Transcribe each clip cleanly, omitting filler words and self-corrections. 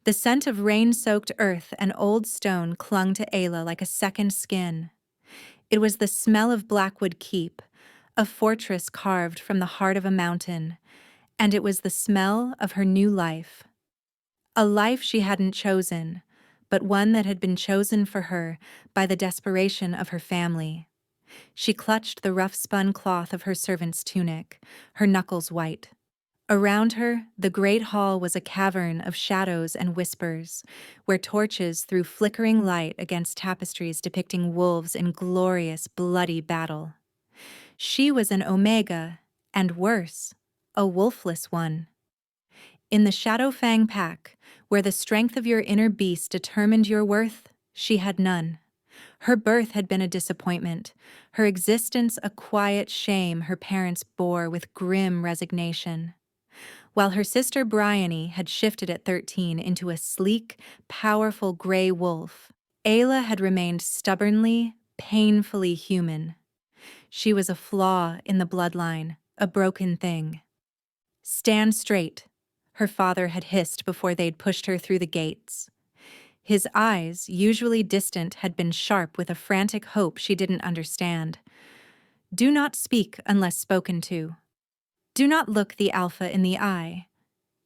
The scent of rain-soaked earth and old stone clung to Ayah like a second skin. It was the smell of Blackwood Keep, a fortress carved from the heart of a mountain, and it was the smell of her new life. A life she hadn't chosen, but one that had been chosen for her by the desperation of her family. She clutched the rough-spun cloth of her servant's tunic, her knuckles white. Around her, the great hall was a cavern of shadows and whispers, where torches threw flickering light against tapestries depicting wolves in glorious, bloody battle. She was an Omega, and worse, a wolfless one. In the Shadowfang pack, where the strength of your inner beast determined your worth, she had none. Her birth had been a disappointment, her existence a quiet shame her parents bore with grim resignation. While her sister Bryony had shifted at 13 into a sleek, powerful gray wolf, Ayah had remained stubbornly, painfully human. She was a flaw in the bloodline, a broken thing. "Stand straight," her father had hissed before they'd pushed her through the gates. His eyes, usually distant, had been sharp with a frantic hope she didn't understand. "Do not speak unless spoken to. Do not look the Alpha in the eye.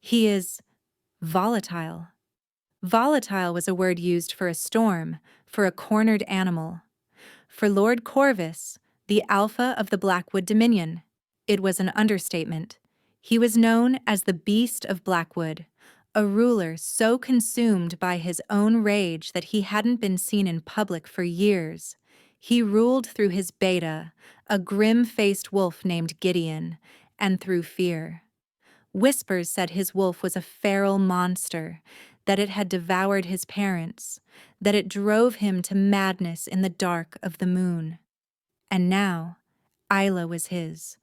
He is volatile." Volatile was a word used for a storm, for a cornered animal. For Lord Corvus, the Alpha of the Blackwood Dominion, it was an understatement. He was known as the Beast of Blackwood, a ruler so consumed by his own rage that he hadn't been seen in public for years. He ruled through his beta, a grim-faced wolf named Gideon, and through fear. Whispers said his wolf was a feral monster, that it had devoured his parents, that it drove him to madness in the dark of the moon. And now, Ayah was his,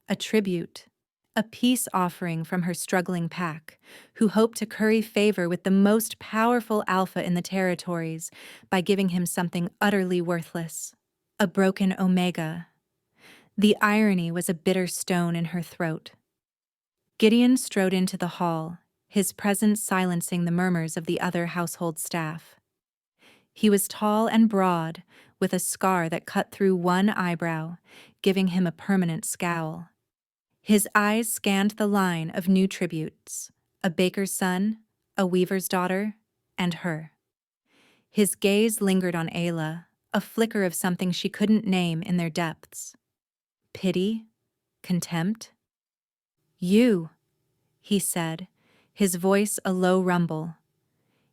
a tribute, a peace offering from her struggling pack, who hoped to curry favor with the most powerful alpha in the territories by giving him something utterly worthless, a broken Omega. The irony was a bitter stone in her throat. Gideon strode into the hall, his presence silencing the murmurs of the other household staff. He was tall and broad, with a scar that cut through one eyebrow, giving him a permanent scowl. His eyes scanned the line of new tributes, a baker's son, a weaver's daughter, and her. His gaze lingered on Ayah, a flicker of something she couldn't name in their depths. Pity? Contempt? "You," he said, his voice a low rumble.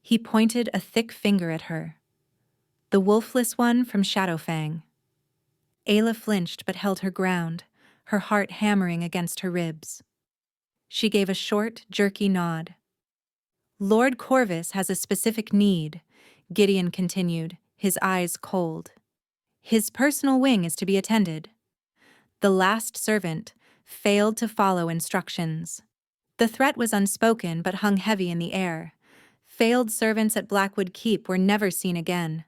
He pointed a thick finger at her. "The wolfless one from Shadowfang." Ayah flinched but held her ground, her heart hammering against her ribs. She gave a short, jerky nod. "Lord Corvus has a specific need," Gideon continued, his eyes cold. "His personal wing is to be attended. The last servant failed to follow instructions. The threat was unspoken but hung heavy in the air. Failed servants at Blackwood Keep were never seen again.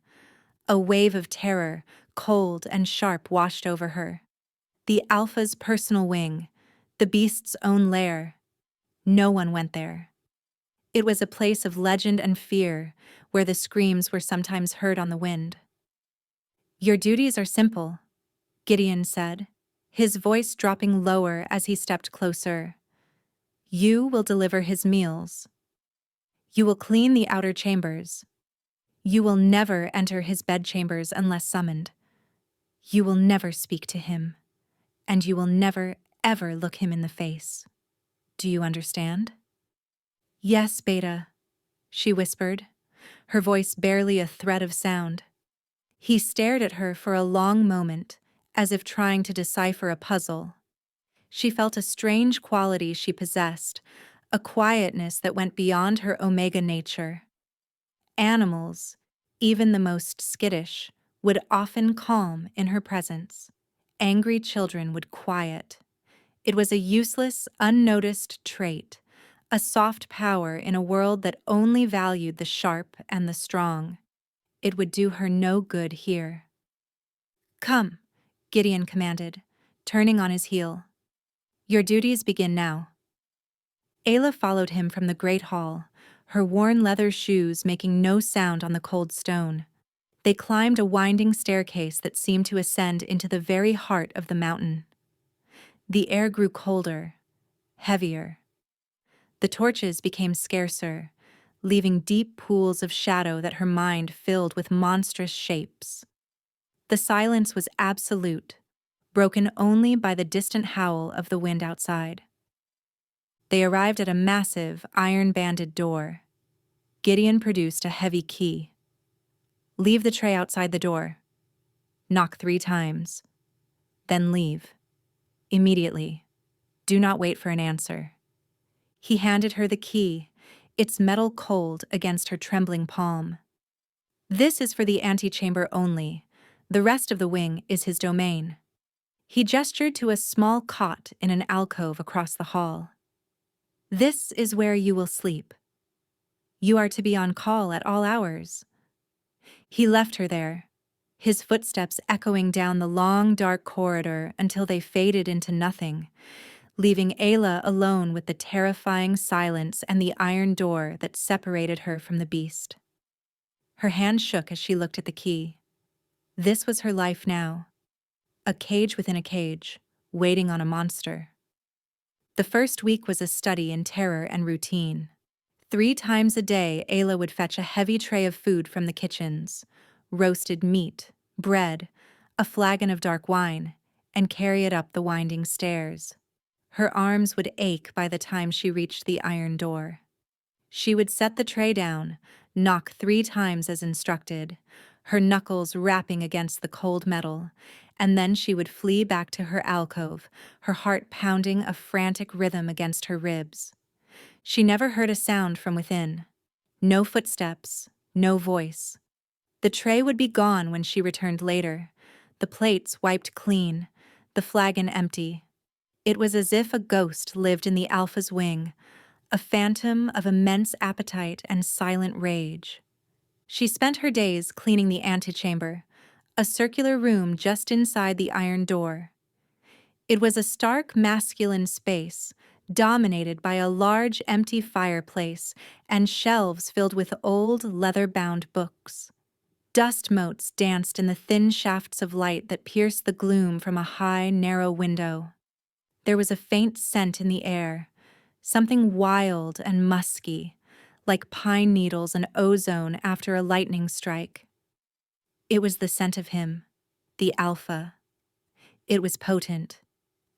A wave of terror, cold and sharp, washed over her. The Alpha's personal wing, the beast's own lair. No one went there. It was a place of legend and fear, where the screams were sometimes heard on the wind. "Your duties are simple," Gideon said, his voice dropping lower as he stepped closer. "You will deliver his meals. You will clean the outer chambers. You will never enter his bedchambers unless summoned. You will never speak to him, and you will never, ever look him in the face. Do you understand?" "Yes, Beta," she whispered, her voice barely a thread of sound. He stared at her for a long moment, as if trying to decipher a puzzle. She felt a strange quality she possessed, a quietness that went beyond her Omega nature. Animals, even the most skittish, would often calm in her presence. Angry children would quiet. It was a useless, unnoticed trait, a soft power in a world that only valued the sharp and the strong. It would do her no good here. "Come," Gideon commanded, turning on his heel. "Your duties begin now." Ayah followed him from the great hall, her worn leather shoes making no sound on the cold stone. They climbed a winding staircase that seemed to ascend into the very heart of the mountain. The air grew colder, heavier. The torches became scarcer, leaving deep pools of shadow that her mind filled with monstrous shapes. The silence was absolute, broken only by the distant howl of the wind outside. They arrived at a massive, iron-banded door. Gideon produced a heavy key. "Leave the tray outside the door. Knock 3 times. Then leave. Immediately. Do not wait for an answer." He handed her the key, its metal cold against her trembling palm. "This is for the antechamber only. The rest of the wing is his domain." He gestured to a small cot in an alcove across the hall. "This is where you will sleep. You are to be on call at all hours." He left her there, his footsteps echoing down the long, dark corridor until they faded into nothing, leaving Ayah alone with the terrifying silence and the iron door that separated her from the beast. Her hand shook as she looked at the key. This was her life now. A cage within a cage, waiting on a monster. The first week was a study in terror and routine. 3 times a day, Ayah would fetch a heavy tray of food from the kitchens, roasted meat, bread, a flagon of dark wine, and carry it up the winding stairs. Her arms would ache by the time she reached the iron door. She would set the tray down, knock 3 times as instructed, her knuckles rapping against the cold metal, and then she would flee back to her alcove, her heart pounding a frantic rhythm against her ribs. She never heard a sound from within. No footsteps, no voice. The tray would be gone when she returned later, the plates wiped clean, the flagon empty. It was as if a ghost lived in the Alpha's wing, a phantom of immense appetite and silent rage. She spent her days cleaning the antechamber, a circular room just inside the iron door. It was a stark masculine space, dominated by a large empty fireplace and shelves filled with old leather-bound books. Dust motes danced in the thin shafts of light that pierced the gloom from a high, narrow window. There was a faint scent in the air, something wild and musky, like pine needles and ozone after a lightning strike. It was the scent of him, the Alpha. It was potent,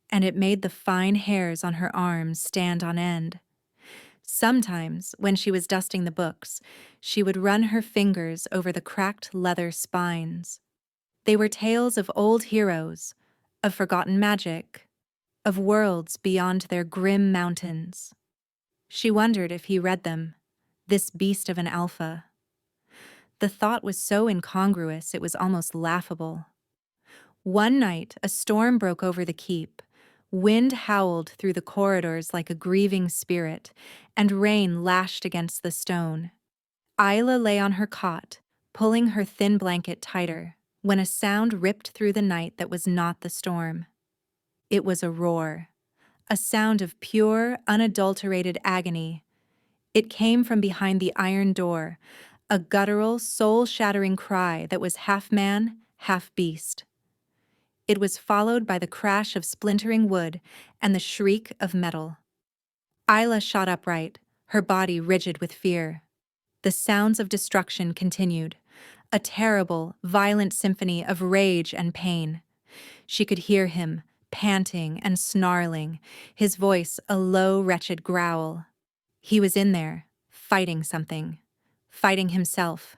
and it made the fine hairs on her arms stand on end. Sometimes, when she was dusting the books, she would run her fingers over the cracked leather spines. They were tales of old heroes, of forgotten magic, of worlds beyond their grim mountains. She wondered if he read them, this beast of an Alpha. The thought was so incongruous it was almost laughable. One night, a storm broke over the keep. Wind howled through the corridors like a grieving spirit, and rain lashed against the stone. Ayah lay on her cot, pulling her thin blanket tighter, when a sound ripped through the night that was not the storm. It was a roar, a sound of pure, unadulterated agony. It came from behind the iron door, a guttural, soul-shattering cry that was half man, half beast. It was followed by the crash of splintering wood and the shriek of metal. Ayah shot upright, her body rigid with fear. The sounds of destruction continued, a terrible, violent symphony of rage and pain. She could hear him, panting and snarling, his voice a low, wretched growl. He was in there, fighting something, fighting himself.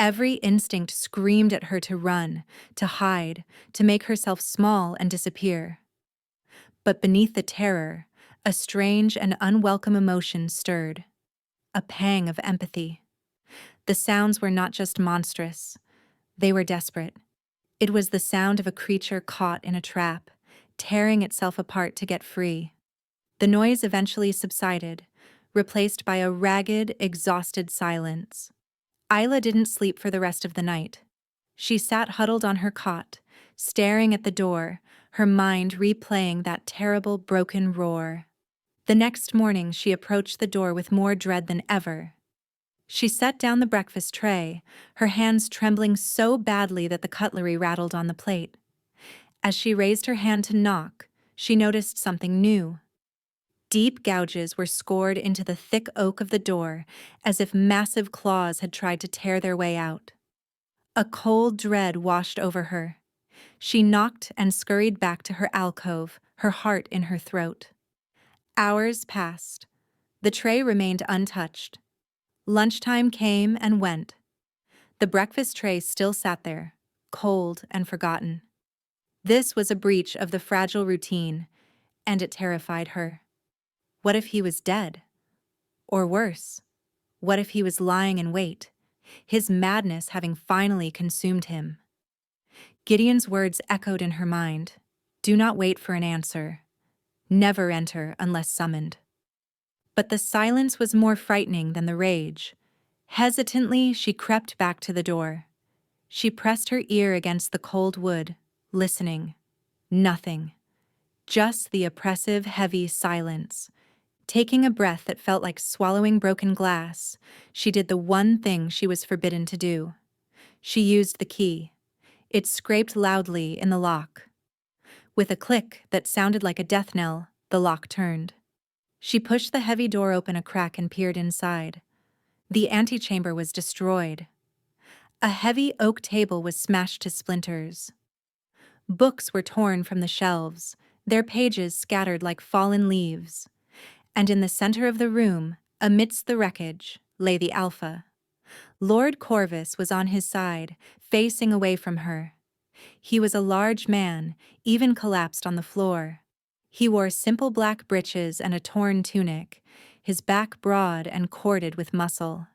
Every instinct screamed at her to run, to hide, to make herself small and disappear. But beneath the terror, a strange and unwelcome emotion stirred, a pang of empathy. The sounds were not just monstrous, they were desperate. It was the sound of a creature caught in a trap, tearing itself apart to get free. The noise eventually subsided, replaced by a ragged, exhausted silence. Ayah didn't sleep for the rest of the night. She sat huddled on her cot, staring at the door, her mind replaying that terrible broken roar. The next morning she approached the door with more dread than ever. She set down the breakfast tray, her hands trembling so badly that the cutlery rattled on the plate. As she raised her hand to knock, she noticed something new. Deep gouges were scored into the thick oak of the door, as if massive claws had tried to tear their way out. A cold dread washed over her. She knocked and scurried back to her alcove, her heart in her throat. Hours passed. The tray remained untouched. Lunchtime came and went. The breakfast tray still sat there, cold and forgotten. This was a breach of the fragile routine, and it terrified her. What if he was dead? Or worse, what if he was lying in wait, his madness having finally consumed him? Gideon's words echoed in her mind. Do not wait for an answer. Never enter unless summoned. But the silence was more frightening than the rage. Hesitantly, she crept back to the door. She pressed her ear against the cold wood, listening. Nothing. Just the oppressive, heavy silence. Taking a breath that felt like swallowing broken glass, she did the one thing she was forbidden to do. She used the key. It scraped loudly in the lock. With a click that sounded like a death knell, the lock turned. She pushed the heavy door open a crack and peered inside. The antechamber was destroyed. A heavy oak table was smashed to splinters. Books were torn from the shelves, their pages scattered like fallen leaves. And in the center of the room, amidst the wreckage, lay the Alpha. Lord Corvus was on his side, facing away from her. He was a large man, even collapsed on the floor. He wore simple black breeches and a torn tunic, his back broad and corded with muscle.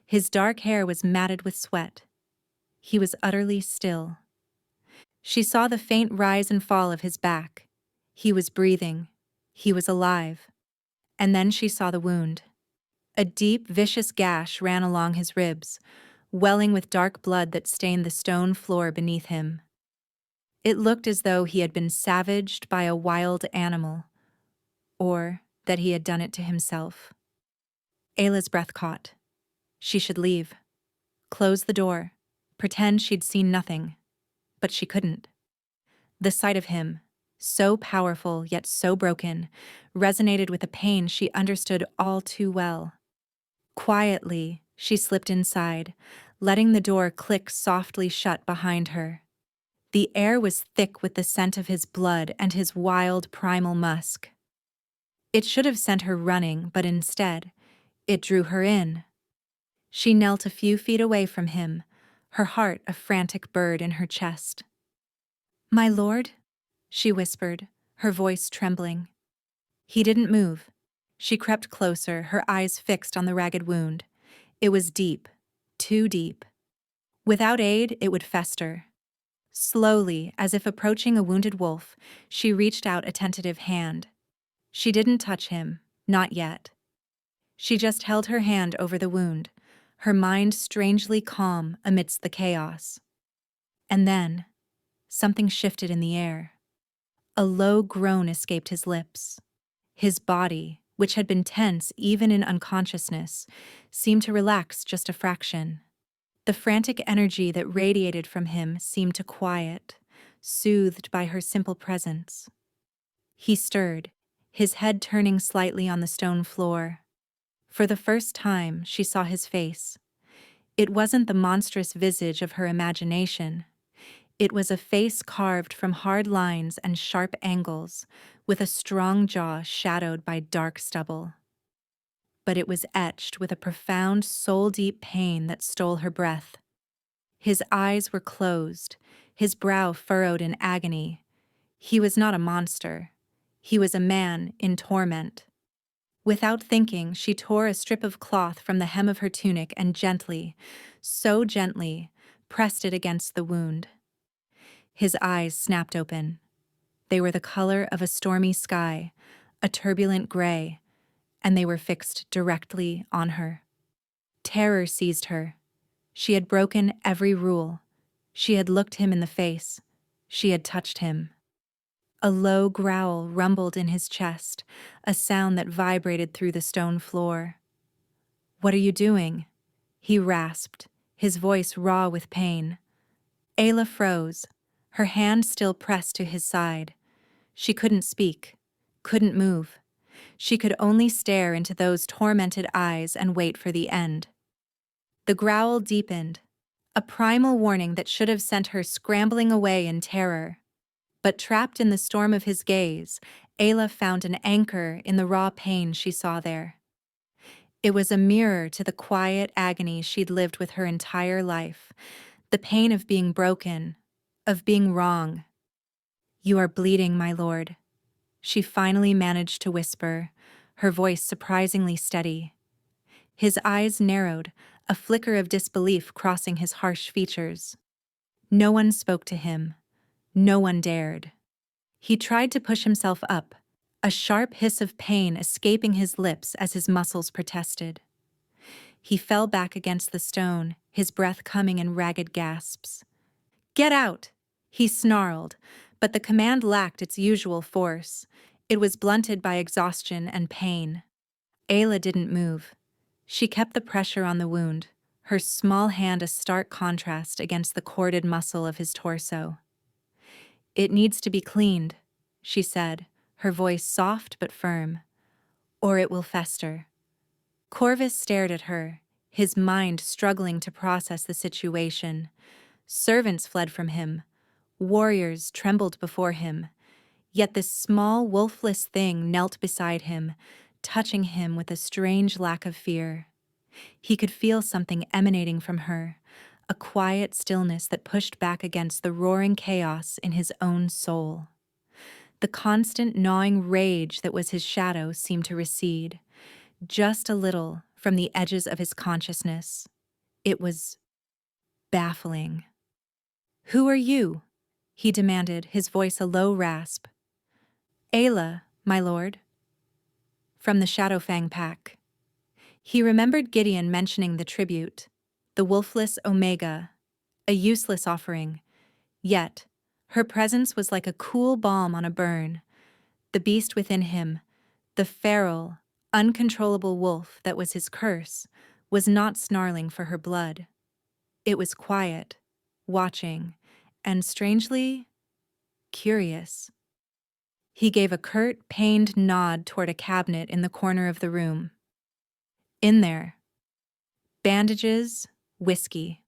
His dark hair was matted with sweat. He was utterly still. She saw the faint rise and fall of his back. He was breathing. He was alive. And then she saw the wound. A deep, vicious gash ran along his ribs, welling with dark blood that stained the stone floor beneath him. It looked as though he had been savaged by a wild animal, or that he had done it to himself. Ayla's breath caught. She should leave. Close the door. Pretend she'd seen nothing. But she couldn't. The sight of him, so powerful yet so broken, resonated with a pain she understood all too well. Quietly, she slipped inside, letting the door click softly shut behind her. The air was thick with the scent of his blood and his wild primal musk. It should have sent her running, but instead, it drew her in. She knelt a few feet away from him, her heart a frantic bird in her chest. "My lord?" she whispered, her voice trembling. He didn't move. She crept closer, her eyes fixed on the ragged wound. It was deep, too deep. Without aid, it would fester. Slowly, as if approaching a wounded wolf, she reached out a tentative hand. She didn't touch him, not yet. She just held her hand over the wound, her mind strangely calm amidst the chaos. And then, something shifted in the air. A low groan escaped his lips. His body, which had been tense even in unconsciousness, seemed to relax just a fraction. The frantic energy that radiated from him seemed to quiet, soothed by her simple presence. He stirred, his head turning slightly on the stone floor. For the first time, she saw his face. It wasn't the monstrous visage of her imagination. It was a face carved from hard lines and sharp angles, with a strong jaw shadowed by dark stubble. But it was etched with a profound, soul-deep pain that stole her breath. His eyes were closed, his brow furrowed in agony. He was not a monster. He was a man in torment. Without thinking, she tore a strip of cloth from the hem of her tunic and gently, so gently, pressed it against the wound. His eyes snapped open. They were the color of a stormy sky, a turbulent gray, and they were fixed directly on her. Terror seized her. She had broken every rule. She had looked him in the face. She had touched him. A low growl rumbled in his chest, a sound that vibrated through the stone floor. "What are you doing?" he rasped, his voice raw with pain. Ayah froze, her hand still pressed to his side. She couldn't speak, couldn't move. She could only stare into those tormented eyes and wait for the end. The growl deepened, a primal warning that should have sent her scrambling away in terror. But trapped in the storm of his gaze, Ayah found an anchor in the raw pain she saw there. It was a mirror to the quiet agony she'd lived with her entire life, the pain of being broken, of being wrong. "You are bleeding, my lord," she finally managed to whisper, her voice surprisingly steady. His eyes narrowed, a flicker of disbelief crossing his harsh features. No one spoke to him. No one dared. He tried to push himself up, a sharp hiss of pain escaping his lips as his muscles protested. He fell back against the stone, his breath coming in ragged gasps. "Get out!" he snarled, but the command lacked its usual force. It was blunted by exhaustion and pain. Ayah didn't move. She kept the pressure on the wound, her small hand a stark contrast against the corded muscle of his torso. "It needs to be cleaned," she said, her voice soft but firm, "or it will fester." Corvus stared at her, his mind struggling to process the situation. Servants fled from him. Warriors trembled before him. Yet this small, wolfless thing knelt beside him, touching him with a strange lack of fear. He could feel something emanating from her, a quiet stillness that pushed back against the roaring chaos in his own soul. The constant gnawing rage that was his shadow seemed to recede, just a little from the edges of his consciousness. It was baffling. "Who are you?" he demanded, his voice a low rasp. "Ayah, my lord." From the Shadowfang pack. He remembered Gideon mentioning the tribute, the wolfless Omega, a useless offering. Yet, her presence was like a cool balm on a burn. The beast within him, the feral, uncontrollable wolf that was his curse, was not snarling for her blood. It was quiet, watching, and strangely curious. He gave a curt, pained nod toward a cabinet in the corner of the room. In there, bandages, whiskey.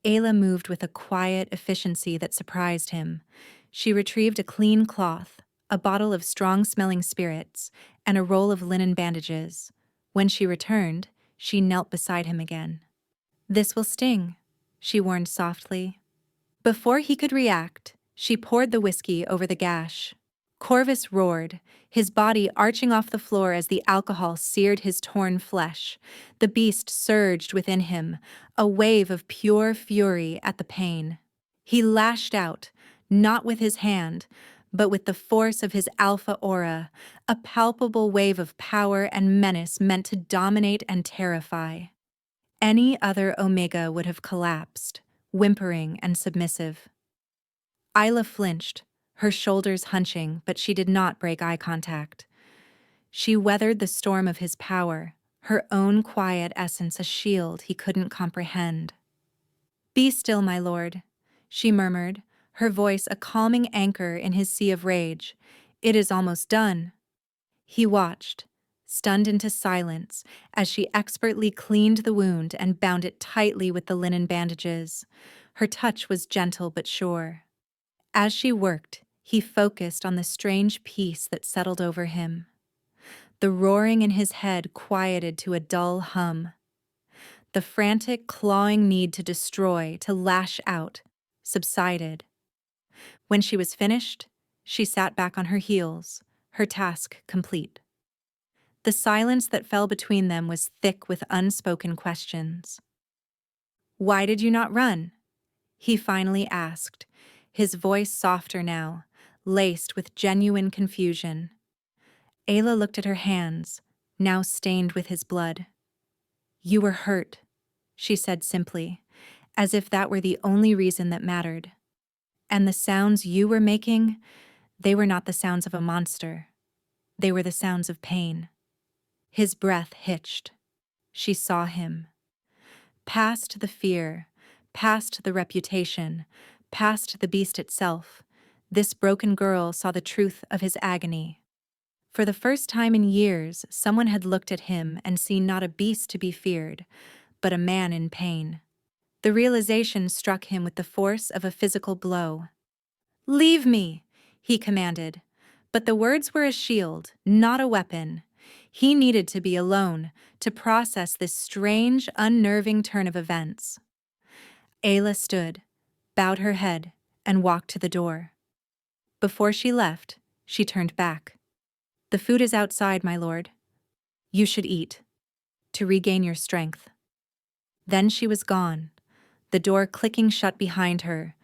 Ayah moved with a quiet efficiency that surprised him. She retrieved a clean cloth, a bottle of strong-smelling spirits, and a roll of linen bandages. When she returned, she knelt beside him again. "This will sting," she warned softly. Before he could react, she poured the whiskey over the gash. Corvus roared, his body arching off the floor as the alcohol seared his torn flesh. The beast surged within him, a wave of pure fury at the pain. He lashed out, not with his hand, but with the force of his alpha aura, a palpable wave of power and menace meant to dominate and terrify. Any other Omega would have collapsed, whimpering and submissive. Ayah flinched, her shoulders hunching, but she did not break eye contact. She weathered the storm of his power, her own quiet essence a shield he couldn't comprehend. "Be still, my lord," she murmured, her voice a calming anchor in his sea of rage. "It is almost done." He watched, stunned into silence, as she expertly cleaned the wound and bound it tightly with the linen bandages. Her touch was gentle but sure. As she worked, he focused on the strange peace that settled over him. The roaring in his head quieted to a dull hum. The frantic, clawing need to destroy, to lash out, subsided. When she was finished, she sat back on her heels, her task complete. The silence that fell between them was thick with unspoken questions. "Why did you not run?" he finally asked, his voice softer now, laced with genuine confusion. Ayah looked at her hands, now stained with his blood. "You were hurt," she said simply, as if that were the only reason that mattered. "And the sounds you were making, They were not the sounds of a monster. They were the sounds of pain. His breath hitched. She saw him. Past the fear, past the reputation, past the beast itself, this broken girl saw the truth of his agony. For the first time in years, someone had looked at him and seen not a beast to be feared, but a man in pain. The realization struck him with the force of a physical blow. "Leave me," he commanded. But the words were a shield, not a weapon. He needed to be alone to process this strange, unnerving turn of events. Ayah stood, bowed her head, and walked to the door. Before she left, she turned back. "The food is outside, my lord. You should eat, to regain your strength." Then she was gone, the door clicking shut behind her,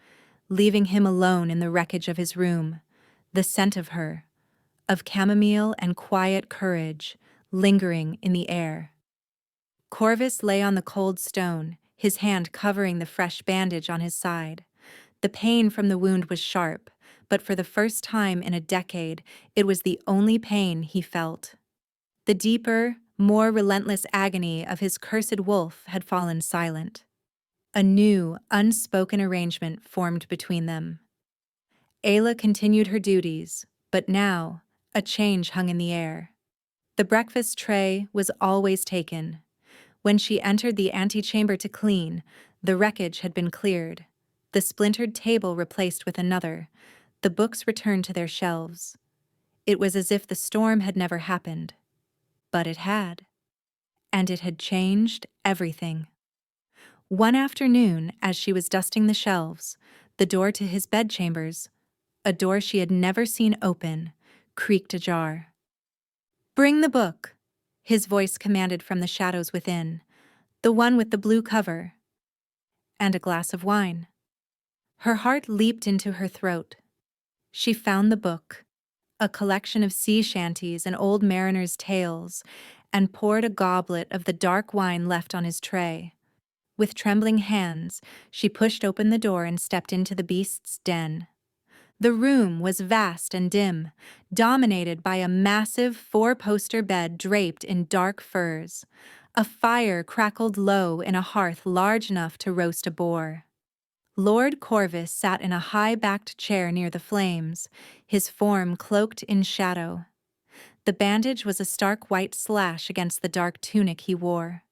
leaving him alone in the wreckage of his room, the scent of her, of chamomile and quiet courage, lingering in the air. Corvus lay on the cold stone, his hand covering the fresh bandage on his side. The pain from the wound was sharp, but for the first time in a decade, it was the only pain he felt. The deeper, more relentless agony of his cursed wolf had fallen silent. A new, unspoken arrangement formed between them. Ayah continued her duties, but now, a change hung in the air. The breakfast tray was always taken. When she entered the antechamber to clean, the wreckage had been cleared, the splintered table replaced with another, the books returned to their shelves. It was as if the storm had never happened. But it had. And it had changed everything. One afternoon, as she was dusting the shelves, the door to his bedchambers, a door she had never seen open, creaked ajar. "Bring the book," his voice commanded from the shadows within, "the one with the blue cover, and a glass of wine." Her heart leaped into her throat. She found the book, a collection of sea shanties and old mariners' tales, and poured a goblet of the dark wine left on his tray. With trembling hands, she pushed open the door and stepped into the beast's den. The room was vast and dim, dominated by a massive four-poster bed draped in dark furs. A fire crackled low in a hearth large enough to roast a boar. Lord Corvus sat in a high-backed chair near the flames, his form cloaked in shadow. The bandage was a stark white slash against the dark tunic he wore.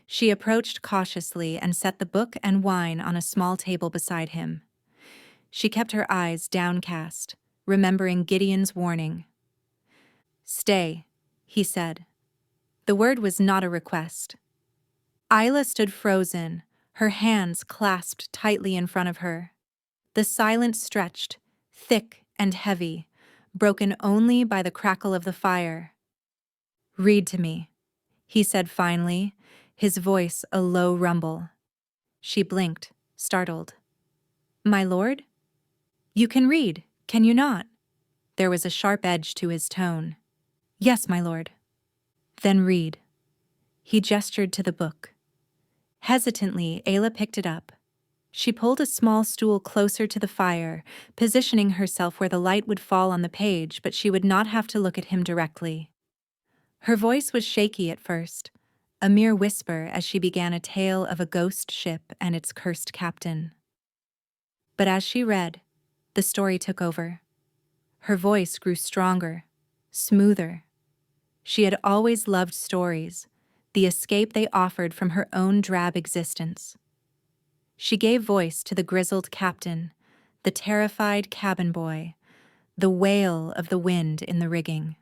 She approached cautiously and set the book and wine on a small table beside him. She kept her eyes downcast, remembering Gideon's warning. "Stay," he said. The word was not a request. Ayah stood frozen, her hands clasped tightly in front of her. The silence stretched, thick and heavy, broken only by the crackle of the fire. "Read to me," he said finally, his voice a low rumble. She blinked, startled. "My lord? You can read, can you not?" There was a sharp edge to his tone. "Yes, my lord." "Then read." He gestured to the book. Hesitantly, Ayah picked it up. She pulled a small stool closer to the fire, positioning herself where the light would fall on the page, but she would not have to look at him directly. Her voice was shaky at first, a mere whisper as she began a tale of a ghost ship and its cursed captain. But as she read, the story took over. Her voice grew stronger, smoother. She had always loved stories, the escape they offered from her own drab existence. She gave voice to the grizzled captain, the terrified cabin boy, the wail of the wind in the rigging.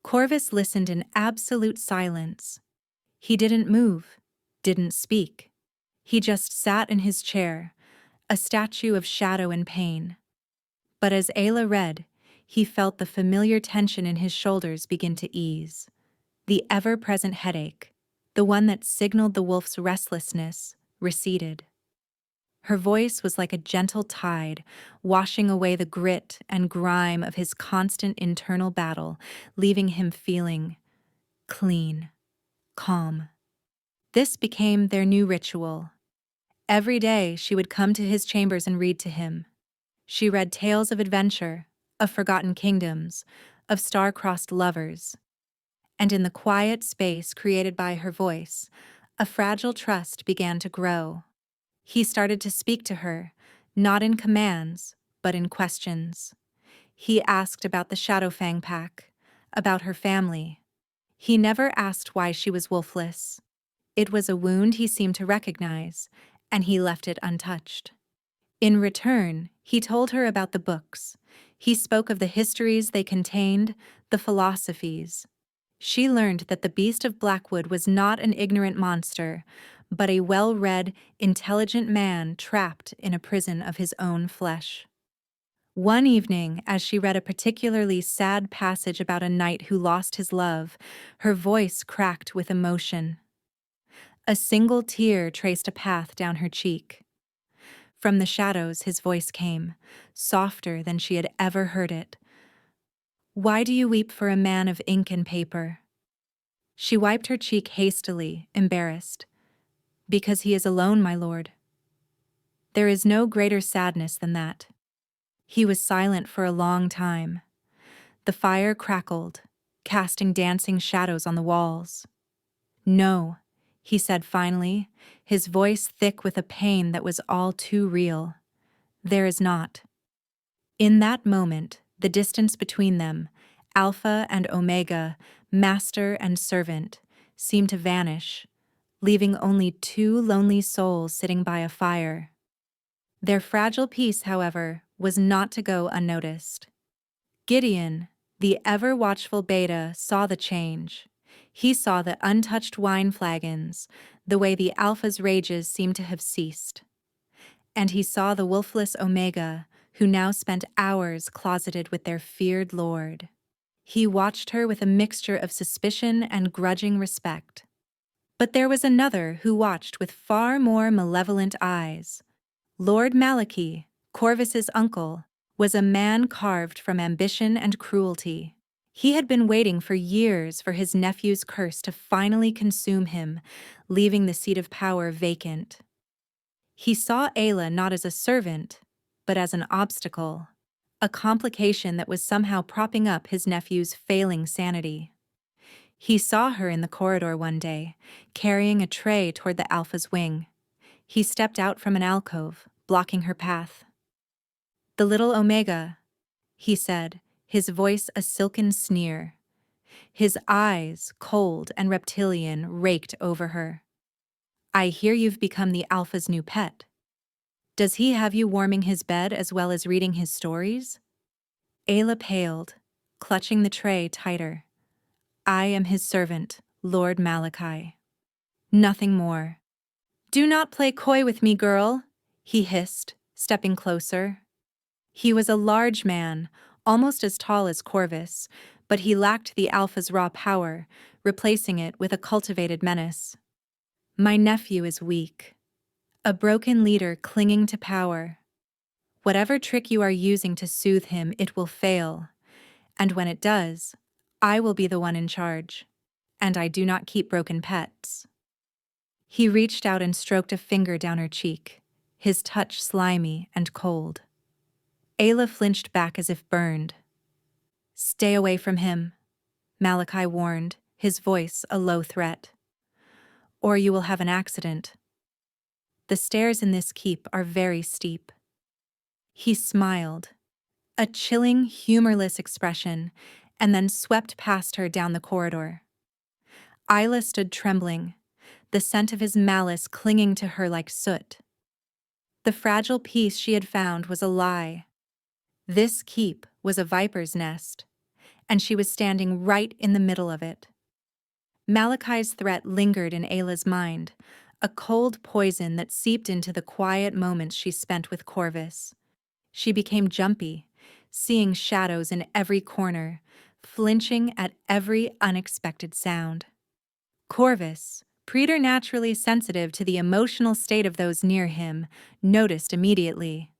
Corvus listened in absolute silence. He didn't move, didn't speak. He just sat in his chair, a statue of shadow and pain. But as Ayah read, he felt the familiar tension in his shoulders begin to ease. The ever-present headache, the one that signaled the wolf's restlessness, receded. Her voice was like a gentle tide, washing away the grit and grime of his constant internal battle, leaving him feeling clean, calm. This became their new ritual. Every day she would come to his chambers and read to him. She read tales of adventure, of forgotten kingdoms, of star-crossed lovers. And in the quiet space created by her voice, a fragile trust began to grow. He started to speak to her, not in commands, but in questions. He asked about the Shadowfang Pack, about her family. He never asked why she was wolfless. It was a wound he seemed to recognize, and he left it untouched. In return, he told her about the books. He spoke of the histories they contained, the philosophies. She learned that the Beast of Blackwood was not an ignorant monster, but a well-read, intelligent man trapped in a prison of his own flesh. One evening, as she read a particularly sad passage about a knight who lost his love, her voice cracked with emotion. A single tear traced a path down her cheek. From the shadows his voice came, softer than she had ever heard it. "Why do you weep for a man of ink and paper?" She wiped her cheek hastily, embarrassed. "Because he is alone, my lord." "There is no greater sadness than that." He was silent for a long time. The fire crackled, casting dancing shadows on the walls. "No," he said finally, his voice thick with a pain that was all too real. "There is not." In that moment, the distance between them, Alpha and Omega, master and servant, seemed to vanish, leaving only two lonely souls sitting by a fire. Their fragile peace, however, was not to go unnoticed. Gideon, the ever-watchful Beta, saw the change. He saw the untouched wine flagons, the way the Alpha's rages seemed to have ceased. And he saw the wolfless Omega, who now spent hours closeted with their feared lord. He watched her with a mixture of suspicion and grudging respect. But there was another who watched with far more malevolent eyes. Lord Malachi, Corvus's uncle, was a man carved from ambition and cruelty. He had been waiting for years for his nephew's curse to finally consume him, leaving the seat of power vacant. He saw Ayah not as a servant, but as an obstacle, a complication that was somehow propping up his nephew's failing sanity. He saw her in the corridor one day, carrying a tray toward the Alpha's wing. He stepped out from an alcove, blocking her path. "The little Omega," he said, his voice a silken sneer. His eyes, cold and reptilian, raked over her. "I hear you've become the Alpha's new pet. Does he have you warming his bed as well as reading his stories?" Ayah paled, clutching the tray tighter. "I am his servant, Lord Malachi. Nothing more." "Do not play coy with me, girl," he hissed, stepping closer. He was a large man, almost as tall as Corvus, but he lacked the Alpha's raw power, replacing it with a cultivated menace. "My nephew is weak. A broken leader clinging to power. Whatever trick you are using to soothe him, it will fail. And when it does, I will be the one in charge. And I do not keep broken pets." He reached out and stroked a finger down her cheek, his touch slimy and cold. Ayah flinched back as if burned. "Stay away from him," Malachi warned, his voice a low threat. "Or you will have an accident. The stairs in this keep are very steep." He smiled, a chilling, humorless expression, and then swept past her down the corridor. Ayah stood trembling, the scent of his malice clinging to her like soot. The fragile peace she had found was a lie. This keep was a viper's nest, and she was standing right in the middle of it. Malachi's threat lingered in Ayla's mind, a cold poison that seeped into the quiet moments she spent with Corvus. She became jumpy, seeing shadows in every corner, flinching at every unexpected sound. Corvus, preternaturally sensitive to the emotional state of those near him, noticed immediately.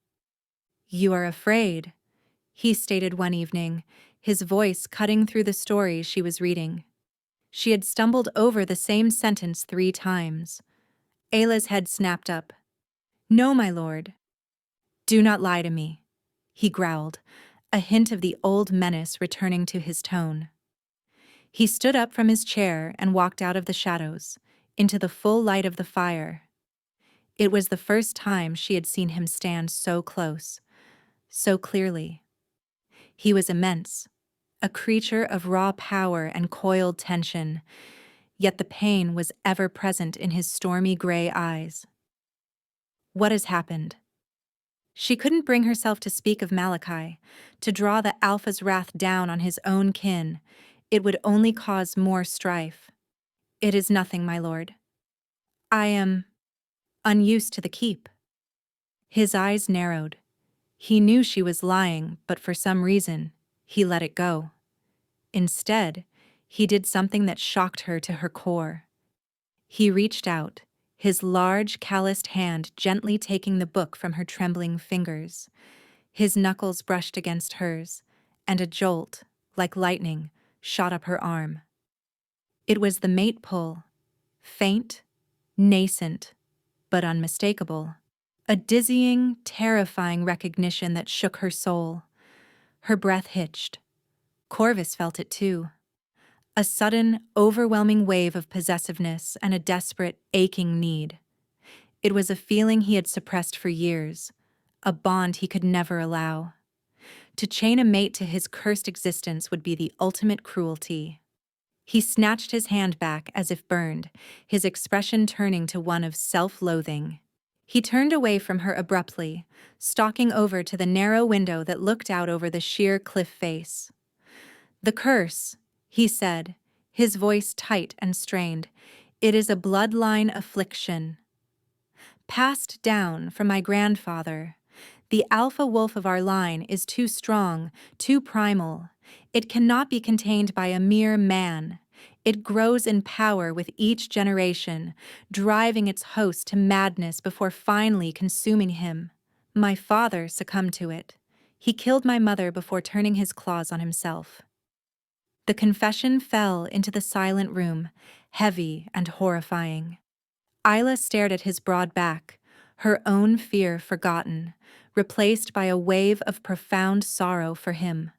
"You are afraid," he stated one evening, his voice cutting through the stories she was reading. She had stumbled over the same sentence 3 times. Ayla's head snapped up. "No, my lord." "Do not lie to me," he growled, a hint of the old menace returning to his tone. He stood up from his chair and walked out of the shadows, into the full light of the fire. It was the first time she had seen him stand so close, so clearly. He was immense, a creature of raw power and coiled tension, yet the pain was ever present in his stormy gray eyes. What has happened? She couldn't bring herself to speak of Malachi, to draw the Alpha's wrath down on his own kin. It would only cause more strife. It is nothing, my lord. I am unused to the keep. His eyes narrowed. He knew she was lying, but for some reason, he let it go. Instead, he did something that shocked her to her core. He reached out, his large, calloused hand gently taking the book from her trembling fingers. His knuckles brushed against hers, and a jolt, like lightning, shot up her arm. It was the mate pull, faint, nascent, but unmistakable. A dizzying, terrifying recognition that shook her soul. Her breath hitched. Corvus felt it too. A sudden, overwhelming wave of possessiveness and a desperate, aching need. It was a feeling he had suppressed for years, a bond he could never allow. To chain a mate to his cursed existence would be the ultimate cruelty. He snatched his hand back as if burned, his expression turning to one of self-loathing. He turned away from her abruptly, stalking over to the narrow window that looked out over the sheer cliff face. "The curse," he said, his voice tight and strained. "It is a bloodline affliction. Passed down from my grandfather. The alpha wolf of our line is too strong, too primal. It cannot be contained by a mere man. It grows in power with each generation, driving its host to madness before finally consuming him. My father succumbed to it. He killed my mother before turning his claws on himself." The confession fell into the silent room, heavy and horrifying. Ayah stared at his broad back, her own fear forgotten, replaced by a wave of profound sorrow for him.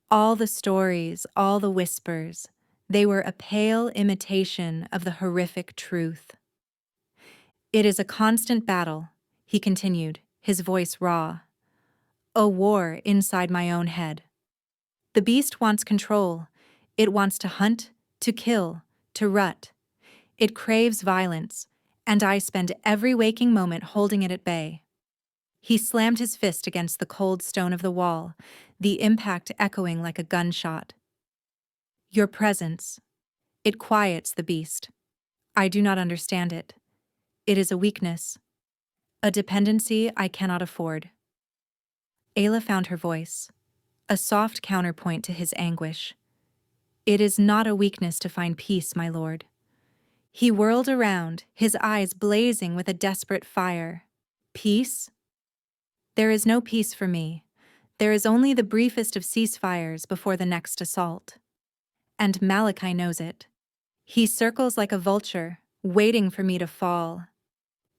All the stories, all the whispers, they were a pale imitation of the horrific truth. "It is a constant battle," he continued, his voice raw. "A war inside my own head. The beast wants control. It wants to hunt, to kill, to rut. It craves violence, and I spend every waking moment holding it at bay." He slammed his fist against the cold stone of the wall, the impact echoing like a gunshot. "Your presence. It quiets the beast. I do not understand it. It is a weakness, a dependency I cannot afford." Ayla found her voice, a soft counterpoint to his anguish. "It is not a weakness to find peace, my lord." He whirled around, his eyes blazing with a desperate fire. "Peace? There is no peace for me. There is only the briefest of ceasefires before the next assault. And Malachi knows it. He circles like a vulture, waiting for me to fall."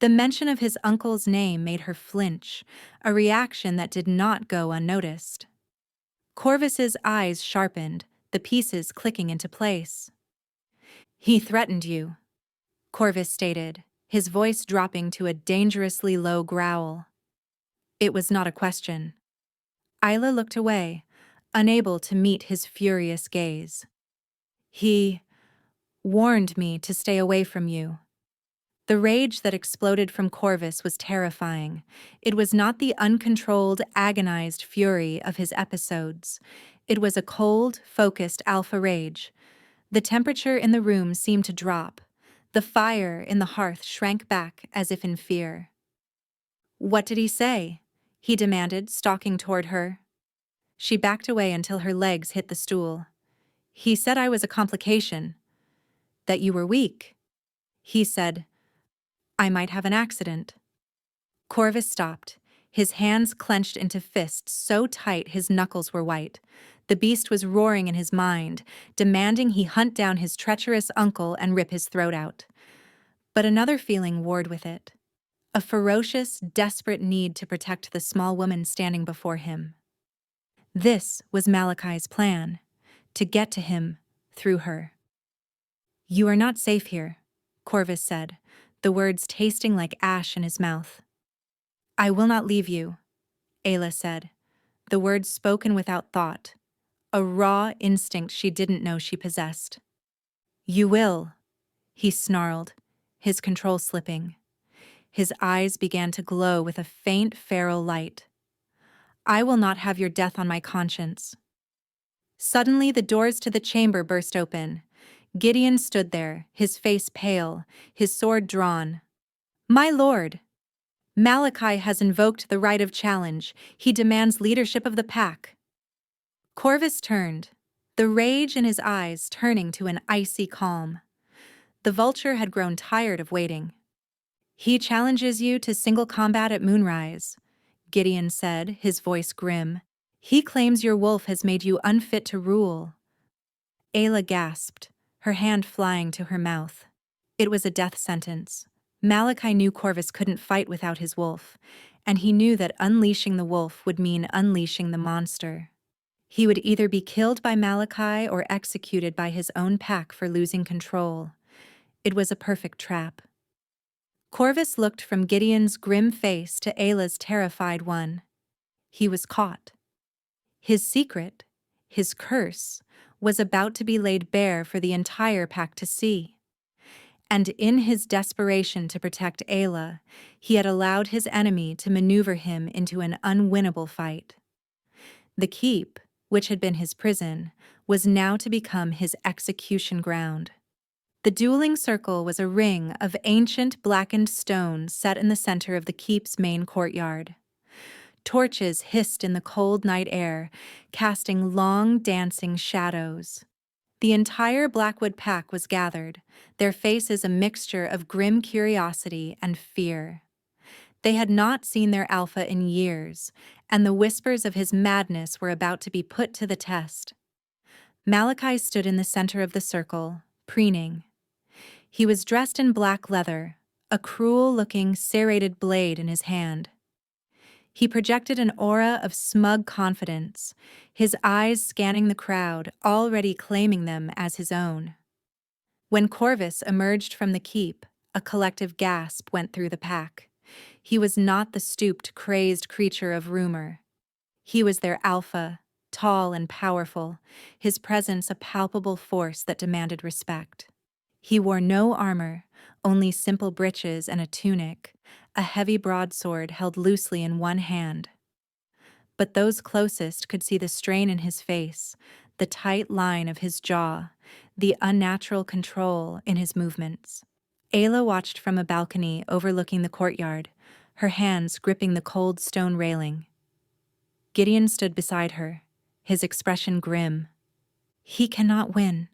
The mention of his uncle's name made her flinch, a reaction that did not go unnoticed. Corvus's eyes sharpened, the pieces clicking into place. "He threatened you," Corvus stated, his voice dropping to a dangerously low growl. It was not a question. Ayla looked away, unable to meet his furious gaze. "He warned me to stay away from you." The rage that exploded from Corvus was terrifying. It was not the uncontrolled, agonized fury of his episodes. It was a cold, focused alpha rage. The temperature in the room seemed to drop. The fire in the hearth shrank back as if in fear. "What did he say?" he demanded, stalking toward her. She backed away until her legs hit the stool. "He said I was a complication. That you were weak. He said I might have an accident." Corvus stopped, his hands clenched into fists so tight his knuckles were white. The beast was roaring in his mind, demanding he hunt down his treacherous uncle and rip his throat out. But another feeling warred with it. A ferocious, desperate need to protect the small woman standing before him. This was Malachi's plan, to get to him through her. "You are not safe here," Corvus said, the words tasting like ash in his mouth. "I will not leave you," Ayah said, the words spoken without thought, a raw instinct she didn't know she possessed. "You will," he snarled, his control slipping. His eyes began to glow with a faint feral light. "I will not have your death on my conscience." Suddenly the doors to the chamber burst open. Gideon stood there, his face pale, his sword drawn. "My lord! Malachi has invoked the right of challenge. He demands leadership of the pack." Corvus turned, the rage in his eyes turning to an icy calm. The vulture had grown tired of waiting. "He challenges you to single combat at moonrise," Gideon said, his voice grim. "He claims your wolf has made you unfit to rule." Ayah gasped, her hand flying to her mouth. It was a death sentence. Malachi knew Corvus couldn't fight without his wolf, and he knew that unleashing the wolf would mean unleashing the monster. He would either be killed by Malachi or executed by his own pack for losing control. It was a perfect trap. Corvus looked from Gideon's grim face to Ayla's terrified one. He was caught. His secret, his curse, was about to be laid bare for the entire pack to see. And in his desperation to protect Ayla, he had allowed his enemy to maneuver him into an unwinnable fight. The keep, which had been his prison, was now to become his execution ground. The dueling circle was a ring of ancient blackened stone set in the center of the keep's main courtyard. Torches hissed in the cold night air, casting long, dancing shadows. The entire Blackwood pack was gathered, their faces a mixture of grim curiosity and fear. They had not seen their alpha in years, and the whispers of his madness were about to be put to the test. Malachi stood in the center of the circle, preening. He was dressed in black leather, a cruel-looking serrated blade in his hand. He projected an aura of smug confidence, his eyes scanning the crowd, already claiming them as his own. When Corvus emerged from the keep, a collective gasp went through the pack. He was not the stooped, crazed creature of rumor. He was their alpha, tall and powerful, his presence a palpable force that demanded respect. He wore no armor, only simple breeches and a tunic, a heavy broadsword held loosely in one hand. But those closest could see the strain in his face, the tight line of his jaw, the unnatural control in his movements. Ayla watched from a balcony overlooking the courtyard, her hands gripping the cold stone railing. Gideon stood beside her, his expression grim. "He cannot win,"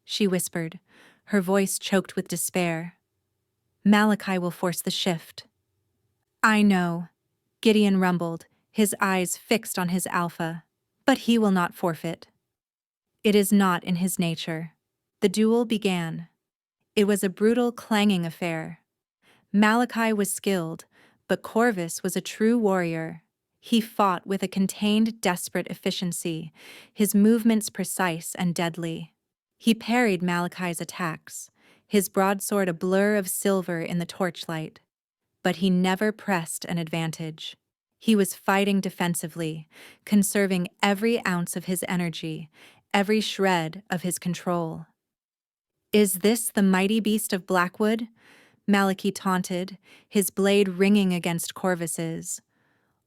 she whispered, her voice choked with despair. "Malachi will force the shift." "I know," Gideon rumbled, his eyes fixed on his alpha. "But he will not forfeit. It is not in his nature." The duel began. It was a brutal, clanging affair. Malachi was skilled, but Corvus was a true warrior. He fought with a contained, desperate efficiency, his movements precise and deadly. He parried Malachi's attacks, his broadsword a blur of silver in the torchlight. But he never pressed an advantage. He was fighting defensively, conserving every ounce of his energy, every shred of his control. "Is this the mighty beast of Blackwood?" Malachi taunted, his blade ringing against Corvus's,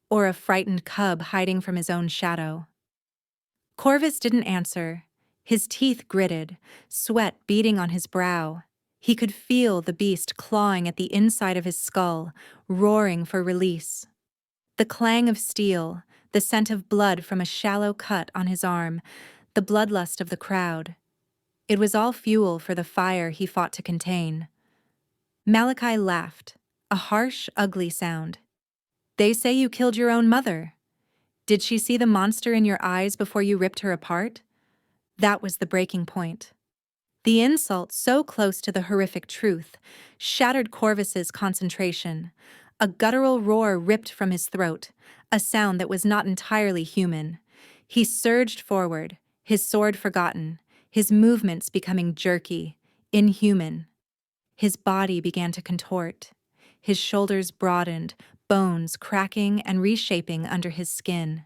or a frightened cub hiding from his own shadow. Corvus didn't answer, his teeth gritted, sweat beading on his brow. He could feel the beast clawing at the inside of his skull, roaring for release. The clang of steel, the scent of blood from a shallow cut on his arm, the bloodlust of the crowd. It was all fuel for the fire he fought to contain. Malachi laughed, a harsh, ugly sound. "They say you killed your own mother. Did she see the monster in your eyes before you ripped her apart?" That was the breaking point. The insult, so close to the horrific truth, shattered Corvus's concentration. A guttural roar ripped from his throat, a sound that was not entirely human. He surged forward, his sword forgotten, his movements becoming jerky, inhuman. His body began to contort. His shoulders broadened, bones cracking and reshaping under his skin.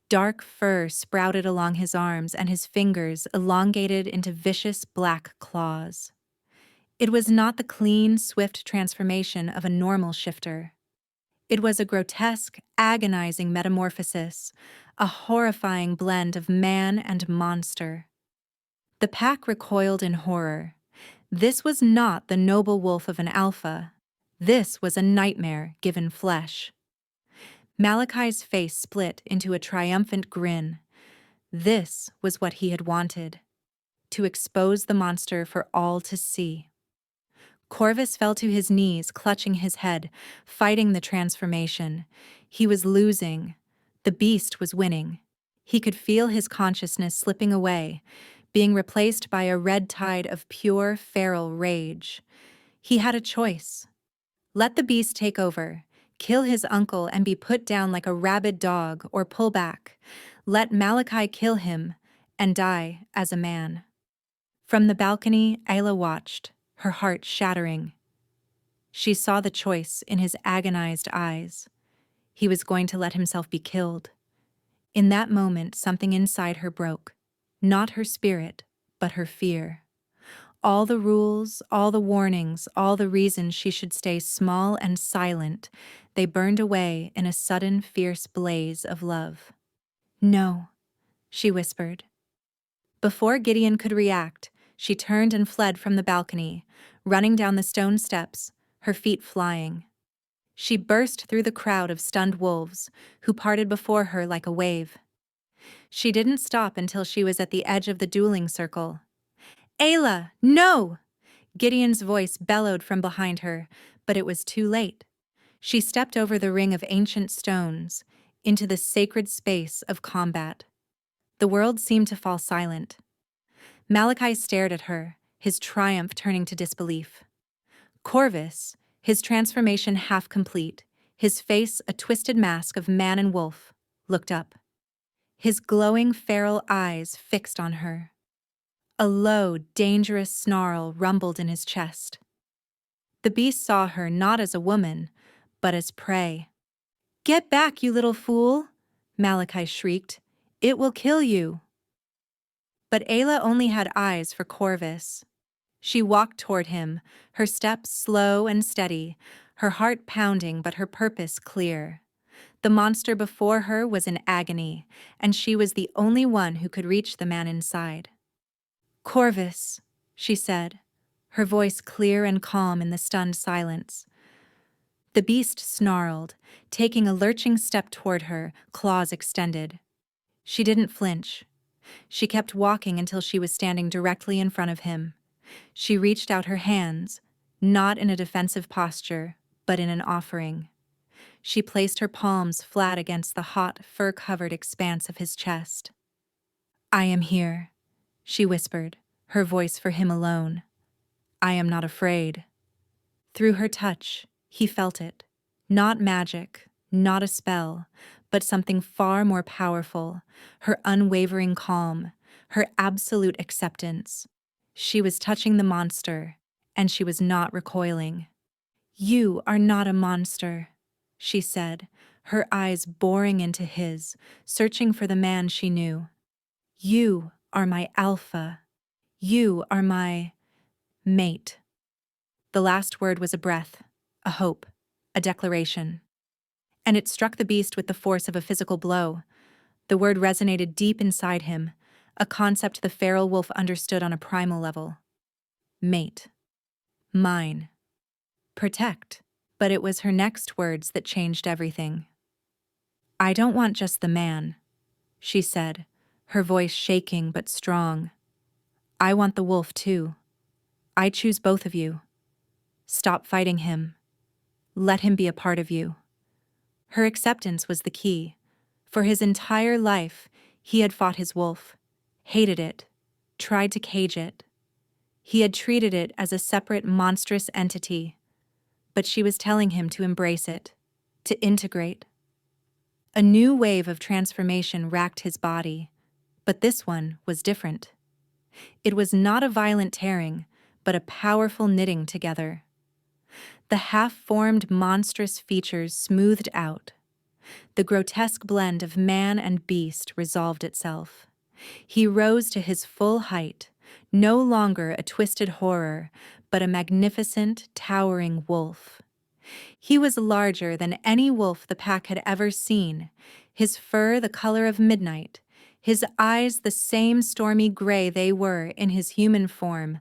Dark fur sprouted along his arms, and his fingers elongated into vicious black claws. It was not the clean, swift transformation of a normal shifter. It was a grotesque, agonizing metamorphosis, a horrifying blend of man and monster. The pack recoiled in horror. This was not the noble wolf of an alpha. This was a nightmare given flesh. Malachi's face split into a triumphant grin. This was what he had wanted, to expose the monster for all to see. Corvus fell to his knees, clutching his head, fighting the transformation. He was losing. The beast was winning. He could feel his consciousness slipping away, being replaced by a red tide of pure, feral rage. He had a choice. Let the beast take over, kill his uncle and be put down like a rabid dog, or pull back. Let Malachi kill him and die as a man. From the balcony, Ayah watched, her heart shattering. She saw the choice in his agonized eyes. He was going to let himself be killed. In that moment, something inside her broke. Not her spirit, but her fear. All the rules, all the warnings, all the reasons she should stay small and silent, they burned away in a sudden, fierce blaze of love. "No," she whispered. Before Gideon could react, she turned and fled from the balcony, running down the stone steps, her feet flying. She burst through the crowd of stunned wolves, who parted before her like a wave. She didn't stop until she was at the edge of the dueling circle. "Ayah, no!" Gideon's voice bellowed from behind her, but it was too late. She stepped over the ring of ancient stones, into the sacred space of combat. The world seemed to fall silent. Malachi stared at her, his triumph turning to disbelief. Corvus, his transformation half complete, his face a twisted mask of man and wolf, looked up. His glowing feral eyes fixed on her. A low, dangerous snarl rumbled in his chest. The beast saw her not as a woman, but as prey. "Get back, you little fool!" Malachi shrieked. "It will kill you." But Ayah only had eyes for Corvus. She walked toward him, her steps slow and steady, her heart pounding but her purpose clear. The monster before her was in agony, and she was the only one who could reach the man inside. "Corvus," she said, her voice clear and calm in the stunned silence. The beast snarled, taking a lurching step toward her, claws extended. She didn't flinch. She kept walking until she was standing directly in front of him. She reached out her hands, not in a defensive posture, but in an offering. She placed her palms flat against the hot, fur-covered expanse of his chest. "I am here," she whispered, her voice for him alone. "I am not afraid." Through her touch, he felt it. Not magic, not a spell, but something far more powerful, her unwavering calm, her absolute acceptance. She was touching the monster, and she was not recoiling. "You are not a monster," she said, her eyes boring into his, searching for the man she knew. "You are my alpha. You are my mate." The last word was a breath, a hope, a declaration. And it struck the beast with the force of a physical blow. The word resonated deep inside him, a concept the feral wolf understood on a primal level. Mate. Mine. Protect. But it was her next words that changed everything. "I don't want just the man," she said, her voice shaking but strong. "I want the wolf too. I choose both of you. Stop fighting him. Let him be a part of you." Her acceptance was the key. For his entire life, he had fought his wolf, hated it, tried to cage it. He had treated it as a separate, monstrous entity. But she was telling him to embrace it, to integrate. A new wave of transformation racked his body, but this one was different. It was not a violent tearing, but a powerful knitting together. The half-formed monstrous features smoothed out. The grotesque blend of man and beast resolved itself. He rose to his full height, no longer a twisted horror, but a magnificent, towering wolf. He was larger than any wolf the pack had ever seen, his fur the color of midnight, his eyes the same stormy gray they were in his human form,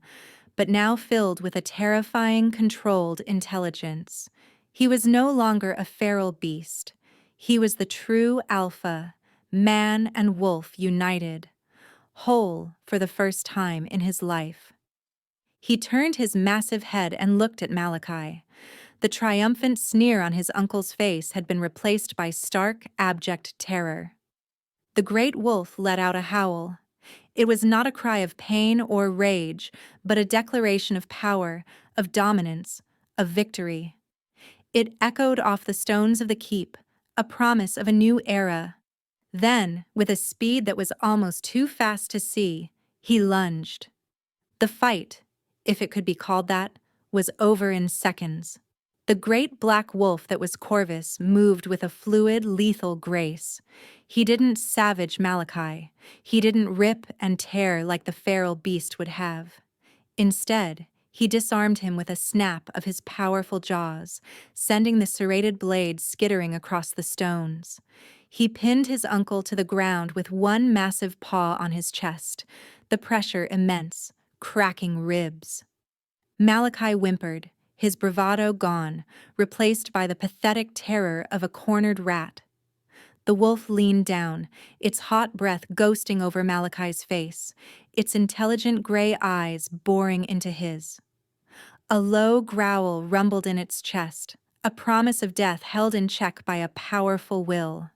but now filled with a terrifying, controlled intelligence. He was no longer a feral beast. He was the true alpha, man and wolf united, whole for the first time in his life. He turned his massive head and looked at Malachi. The triumphant sneer on his uncle's face had been replaced by stark, abject terror. The great wolf let out a howl. It was not a cry of pain or rage, but a declaration of power, of dominance, of victory. It echoed off the stones of the keep, a promise of a new era. Then, with a speed that was almost too fast to see, he lunged. The fight, if it could be called that, was over in seconds. The great black wolf that was Corvus moved with a fluid, lethal grace. He didn't savage Malachi. He didn't rip and tear like the feral beast would have. Instead, he disarmed him with a snap of his powerful jaws, sending the serrated blade skittering across the stones. He pinned his uncle to the ground with one massive paw on his chest, the pressure immense, cracking ribs. Malachi whimpered, his bravado gone, replaced by the pathetic terror of a cornered rat. The wolf leaned down, its hot breath ghosting over Malachi's face, its intelligent gray eyes boring into his. A low growl rumbled in its chest, a promise of death held in check by a powerful will.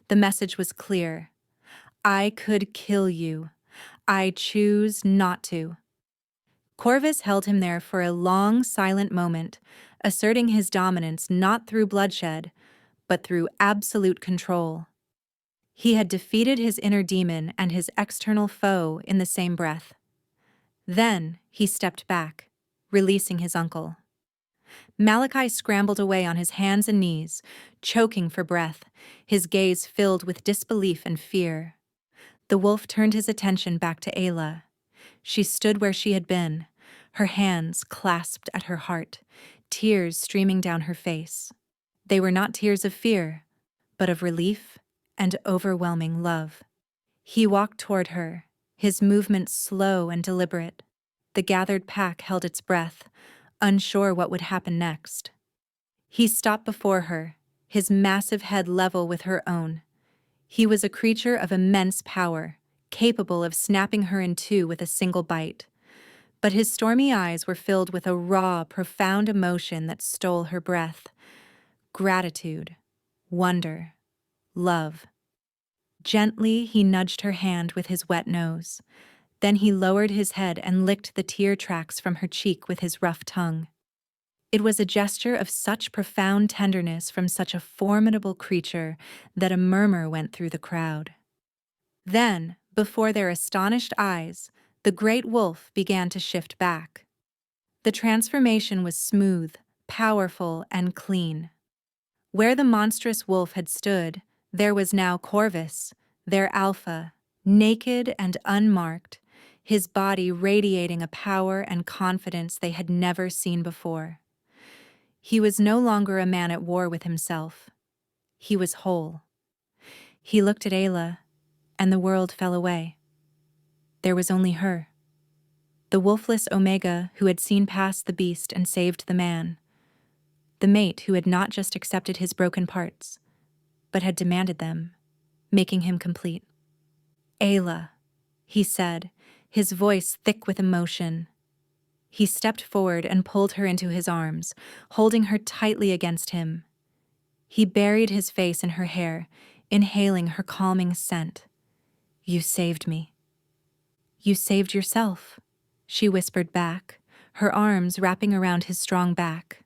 The message was clear. I could kill you. I choose not to. Corvus held him there for a long, silent moment, asserting his dominance not through bloodshed, but through absolute control. He had defeated his inner demon and his external foe in the same breath. Then he stepped back, releasing his uncle. Malachi scrambled away on his hands and knees, choking for breath, his gaze filled with disbelief and fear. The wolf turned his attention back to Ayah. She stood where she had been, her hands clasped at her heart, tears streaming down her face. They were not tears of fear, but of relief and overwhelming love. He walked toward her, his movements slow and deliberate. The gathered pack held its breath, unsure what would happen next. He stopped before her, his massive head level with her own. He was a creature of immense power, capable of snapping her in two with a single bite. But his stormy eyes were filled with a raw, profound emotion that stole her breath. Gratitude, wonder, love. Gently, he nudged her hand with his wet nose. Then he lowered his head and licked the tear tracks from her cheek with his rough tongue. It was a gesture of such profound tenderness from such a formidable creature that a murmur went through the crowd. Then, before their astonished eyes, the great wolf began to shift back. The transformation was smooth, powerful, and clean. Where the monstrous wolf had stood, there was now Corvus, their alpha, naked and unmarked, his body radiating a power and confidence they had never seen before. He was no longer a man at war with himself. He was whole. He looked at Ayah, and the world fell away. There was only her. The wolfless Omega who had seen past the beast and saved the man. The mate who had not just accepted his broken parts, but had demanded them, making him complete. Ayah, he said, his voice thick with emotion. He stepped forward and pulled her into his arms, holding her tightly against him. He buried his face in her hair, inhaling her calming scent. You saved me. You saved yourself, she whispered back, her arms wrapping around his strong back.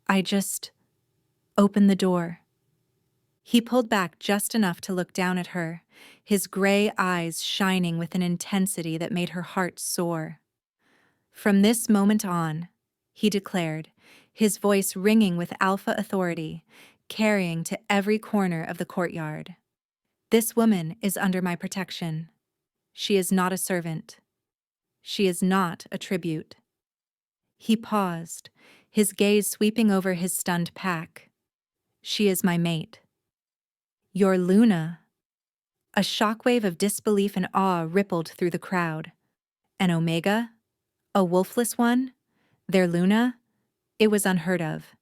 I just opened the door. He pulled back just enough to look down at her, his gray eyes shining with an intensity that made her heart soar. "From this moment on," he declared, his voice ringing with alpha authority, carrying to every corner of the courtyard. "This woman is under my protection. She is not a servant. She is not a tribute." He paused, his gaze sweeping over his stunned pack. "She is my mate." "Your Luna." A shockwave of disbelief and awe rippled through the crowd. An Omega? A wolfless one? Their Luna? It was unheard of.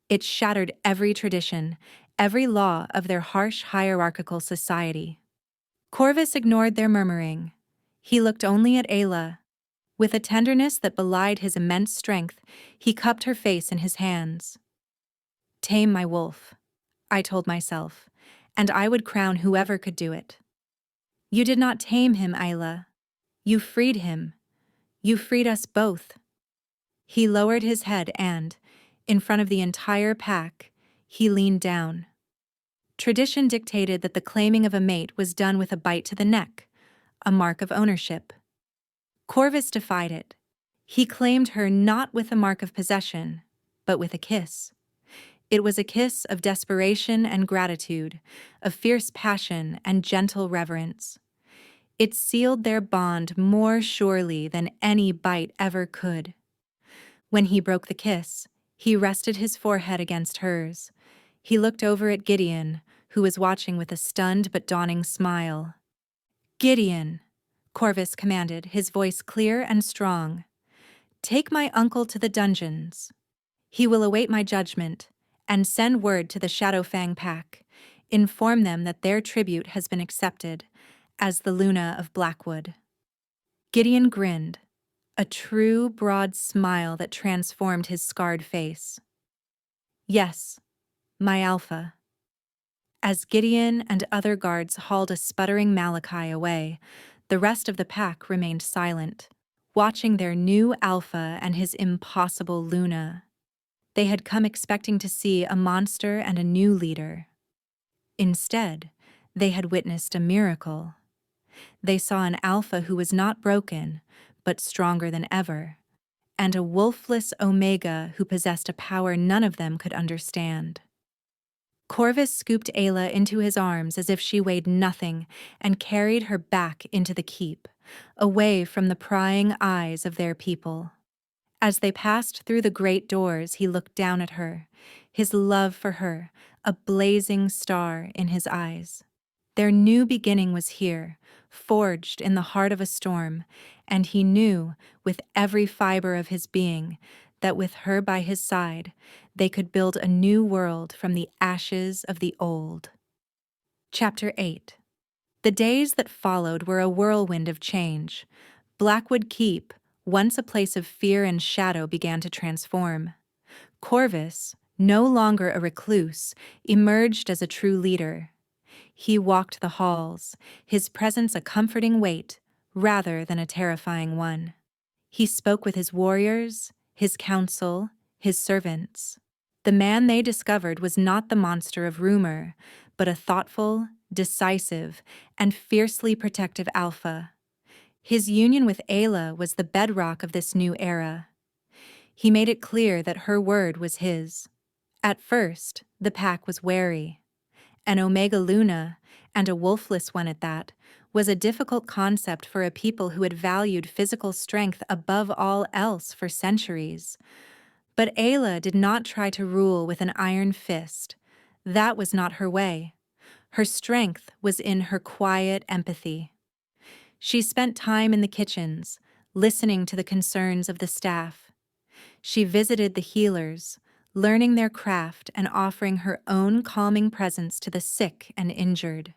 It shattered every tradition, every law of their harsh hierarchical society. Corvus ignored their murmuring. He looked only at Ayah. With a tenderness that belied his immense strength, he cupped her face in his hands. "Tame my wolf," I told myself, "and I would crown whoever could do it." "You did not tame him, Ayah. You freed him. You freed us both." He lowered his head and, in front of the entire pack, he leaned down. Tradition dictated that the claiming of a mate was done with a bite to the neck, a mark of ownership. Corvus defied it. He claimed her not with a mark of possession, but with a kiss. It was a kiss of desperation and gratitude, of fierce passion and gentle reverence. It sealed their bond more surely than any bite ever could. When he broke the kiss, he rested his forehead against hers. He looked over at Gideon, who was watching with a stunned but dawning smile. "Gideon," Corvus commanded, his voice clear and strong, "take my uncle to the dungeons. He will await my judgment, and send word to the Shadowfang pack. Inform them that their tribute has been accepted, as the Luna of Blackwood." Gideon grinned, a true, broad smile that transformed his scarred face. "Yes, my alpha." As Gideon and other guards hauled a sputtering Malachi away, the rest of the pack remained silent, watching their new alpha and his impossible Luna. They had come expecting to see a monster and a new leader. Instead, they had witnessed a miracle. They saw an alpha who was not broken, but stronger than ever, and a wolfless Omega who possessed a power none of them could understand. Corvus scooped Ayah into his arms as if she weighed nothing and carried her back into the keep, away from the prying eyes of their people. As they passed through the great doors, he looked down at her, his love for her, a blazing star in his eyes. Their new beginning was here, forged in the heart of a storm, and he knew, with every fiber of his being, that with her by his side, they could build a new world from the ashes of the old. Chapter 8. The days that followed were a whirlwind of change. Blackwood Keep, once a place of fear and shadow, began to transform. Corvus, no longer a recluse, emerged as a true leader. He walked the halls, his presence a comforting weight, rather than a terrifying one. He spoke with his warriors, his council, his servants. The man they discovered was not the monster of rumor, but a thoughtful, decisive, and fiercely protective alpha. His union with Ayah was the bedrock of this new era. He made it clear that her word was his. At first, the pack was wary. An Omega Luna, and a wolfless one at that, was a difficult concept for a people who had valued physical strength above all else for centuries. But Ayah did not try to rule with an iron fist. That was not her way. Her strength was in her quiet empathy. She spent time in the kitchens, listening to the concerns of the staff. She visited the healers, learning their craft and offering her own calming presence to the sick and injured.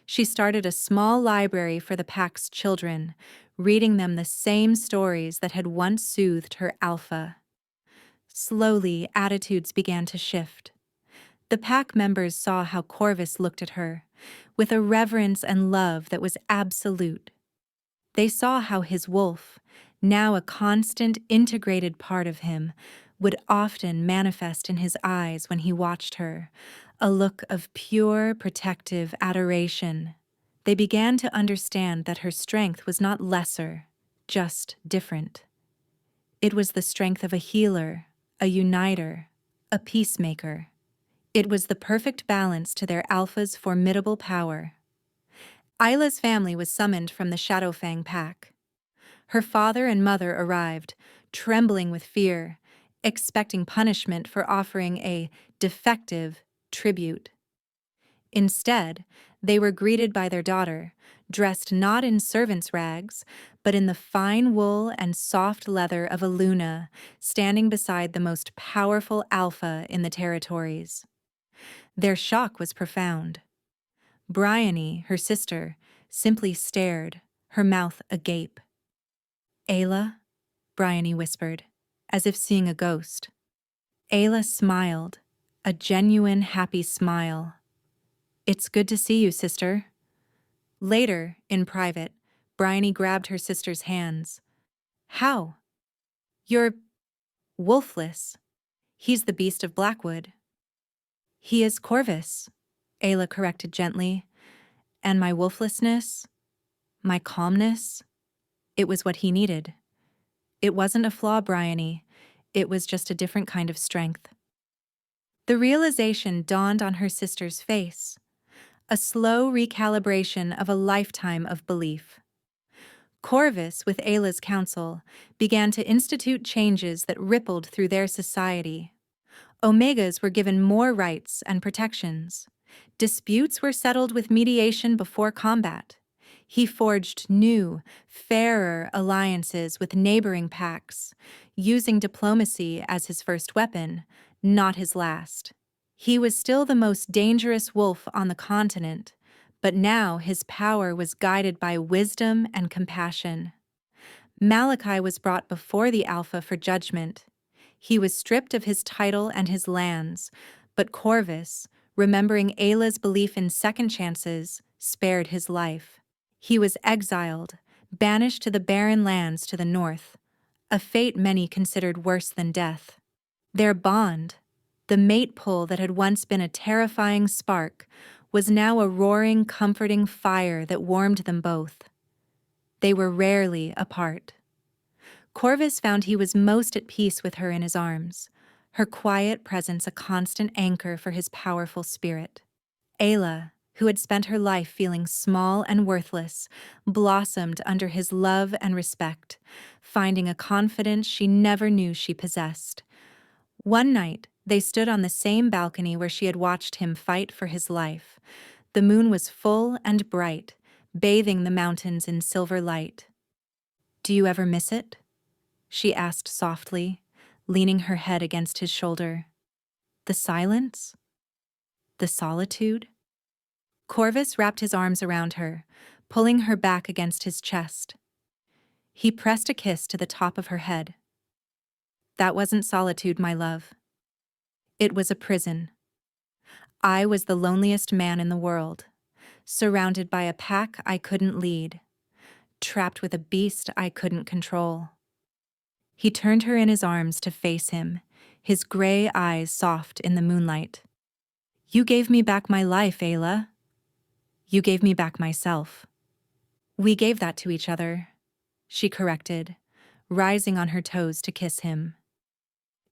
She started a small library for the pack's children, reading them the same stories that had once soothed her alpha. Slowly, attitudes began to shift. The pack members saw how Corvus looked at her, with a reverence and love that was absolute. They saw how his wolf, now a constant, integrated part of him, would often manifest in his eyes when he watched her, a look of pure, protective adoration. They began to understand that her strength was not lesser, just different. It was the strength of a healer, a uniter, a peacemaker. It was the perfect balance to their alpha's formidable power. Ayah's family was summoned from the Shadowfang pack. Her father and mother arrived, trembling with fear, expecting punishment for offering a defective tribute. Instead, they were greeted by their daughter, dressed not in servant's rags, but in the fine wool and soft leather of a Luna, standing beside the most powerful alpha in the territories. Their shock was profound. Bryony, her sister, simply stared, her mouth agape. "Ayah," Bryony whispered, as if seeing a ghost. Ayah smiled, a genuine, happy smile. "It's good to see you, sister." Later, in private, Bryony grabbed her sister's hands. "How?" "You're wolfless. He's the beast of Blackwood." "He is Corvus," Ayah corrected gently. "And my wolflessness, my calmness, it was what he needed. It wasn't a flaw, Bryony. It was just a different kind of strength." The realization dawned on her sister's face, a slow recalibration of a lifetime of belief. Corvus, with Ayla's counsel, began to institute changes that rippled through their society. Omegas were given more rights and protections. Disputes were settled with mediation before combat. He forged new, fairer alliances with neighboring packs, using diplomacy as his first weapon, not his last. He was still the most dangerous wolf on the continent, but now his power was guided by wisdom and compassion. Malachi was brought before the Alpha for judgment. He was stripped of his title and his lands, but Corvus, remembering Ayla's belief in second chances, spared his life. He was exiled, banished to the barren lands to the north, a fate many considered worse than death. Their bond, the mate pull that had once been a terrifying spark, was now a roaring, comforting fire that warmed them both. They were rarely apart. Corvus found he was most at peace with her in his arms, her quiet presence a constant anchor for his powerful spirit. Ayla, who had spent her life feeling small and worthless, blossomed under his love and respect, finding a confidence she never knew she possessed. One night, they stood on the same balcony where she had watched him fight for his life. The moon was full and bright, bathing the mountains in silver light. "Do you ever miss it?" she asked softly, leaning her head against his shoulder. "The silence? The solitude?" Corvus wrapped his arms around her, pulling her back against his chest. He pressed a kiss to the top of her head. "That wasn't solitude, my love. It was a prison. I was the loneliest man in the world, surrounded by a pack I couldn't lead, trapped with a beast I couldn't control." He turned her in his arms to face him, his gray eyes soft in the moonlight. "You gave me back my life, Ayla. You gave me back myself." "We gave that to each other," she corrected, rising on her toes to kiss him.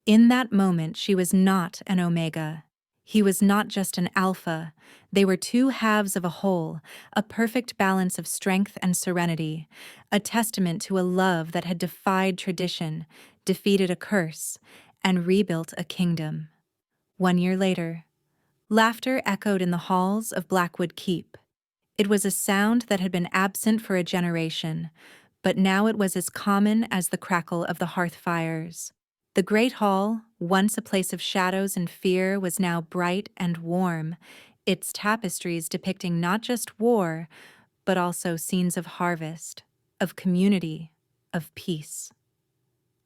In that moment, she was not an Omega. He was not just an Alpha. They were two halves of a whole, a perfect balance of strength and serenity, a testament to a love that had defied tradition, defeated a curse, and rebuilt a kingdom. 1 year later, laughter echoed in the halls of Blackwood Keep. It was a sound that had been absent for a generation, but now it was as common as the crackle of the hearth fires. The great hall, once a place of shadows and fear, was now bright and warm, its tapestries depicting not just war, but also scenes of harvest, of community, of peace.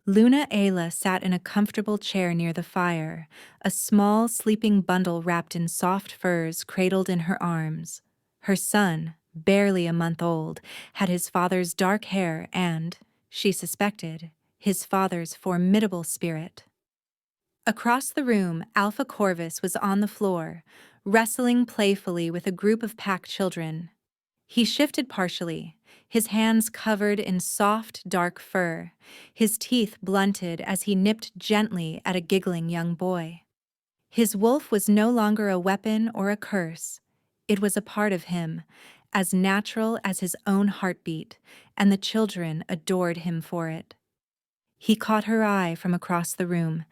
Luna Ayla sat in a comfortable chair near the fire, a small sleeping bundle wrapped in soft furs cradled in her arms. Her son, barely a month old, had his father's dark hair and, she suspected, his father's formidable spirit. Across the room, Alpha Corvus was on the floor, wrestling playfully with a group of pack children. He shifted partially, his hands covered in soft, dark fur, his teeth blunted as he nipped gently at a giggling young boy. His wolf was no longer a weapon or a curse. It was a part of him, as natural as his own heartbeat, and the children adored him for it. He caught her eye from across the room,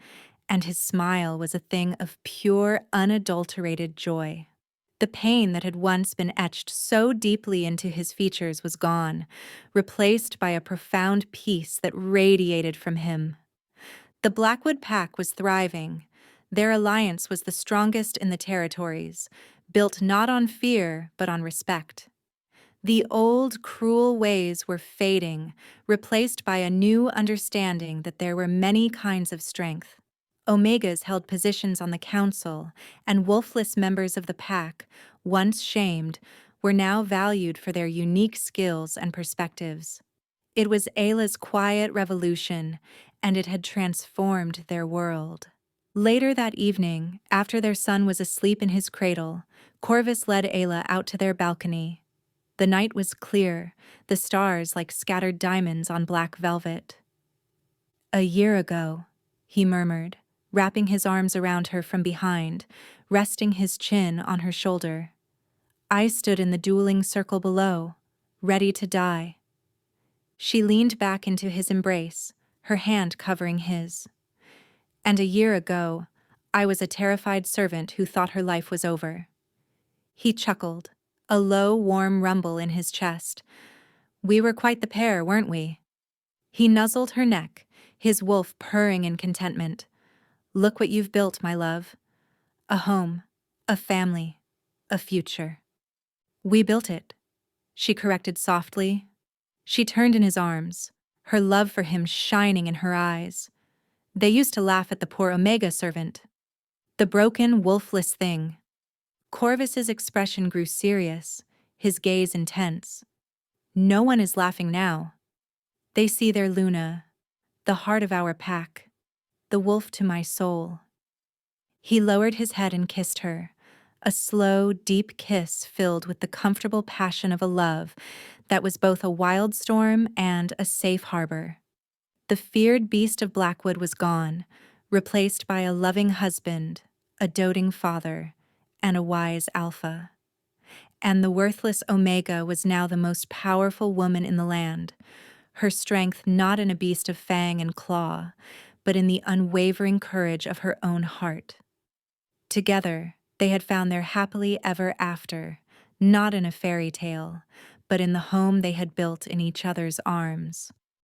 and his smile was a thing of pure, unadulterated joy. The pain that had once been etched so deeply into his features was gone, replaced by a profound peace that radiated from him. The Blackwood pack was thriving. Their alliance was the strongest in the territories, built not on fear but on respect. The old, cruel ways were fading, replaced by a new understanding that there were many kinds of strength. Omegas held positions on the council, and wolfless members of the pack, once shamed, were now valued for their unique skills and perspectives. It was Ayla's quiet revolution, and it had transformed their world. Later that evening, after their son was asleep in his cradle, Corvus led Ayla out to their balcony. The night was clear, the stars like scattered diamonds on black velvet. "A year ago," he murmured, wrapping his arms around her from behind, resting his chin on her shoulder. "I stood in the dueling circle below, ready to die." She leaned back into his embrace, her hand covering his. "And a year ago, I was a terrified servant who thought her life was over." He chuckled, a low, warm rumble in his chest. "We were quite the pair, weren't we?" He nuzzled her neck, his wolf purring in contentment. "Look what you've built, my love. A home, a family, a future." "We built it," she corrected softly. She turned in his arms, her love for him shining in her eyes. "They used to laugh at the poor Omega servant. The broken, wolfless thing." Corvus's expression grew serious, his gaze intense. "No one is laughing now. They see their Luna, the heart of our pack, the wolf to my soul." He lowered his head and kissed her, a slow, deep kiss filled with the comfortable passion of a love that was both a wild storm and a safe harbor. The feared beast of Blackwood was gone, replaced by a loving husband, a doting father, and a wise alpha. And the worthless Omega was now the most powerful woman in the land, her strength not in a beast of fang and claw, but in the unwavering courage of her own heart. Together, they had found their happily ever after, not in a fairy tale, but in the home they had built in each other's arms.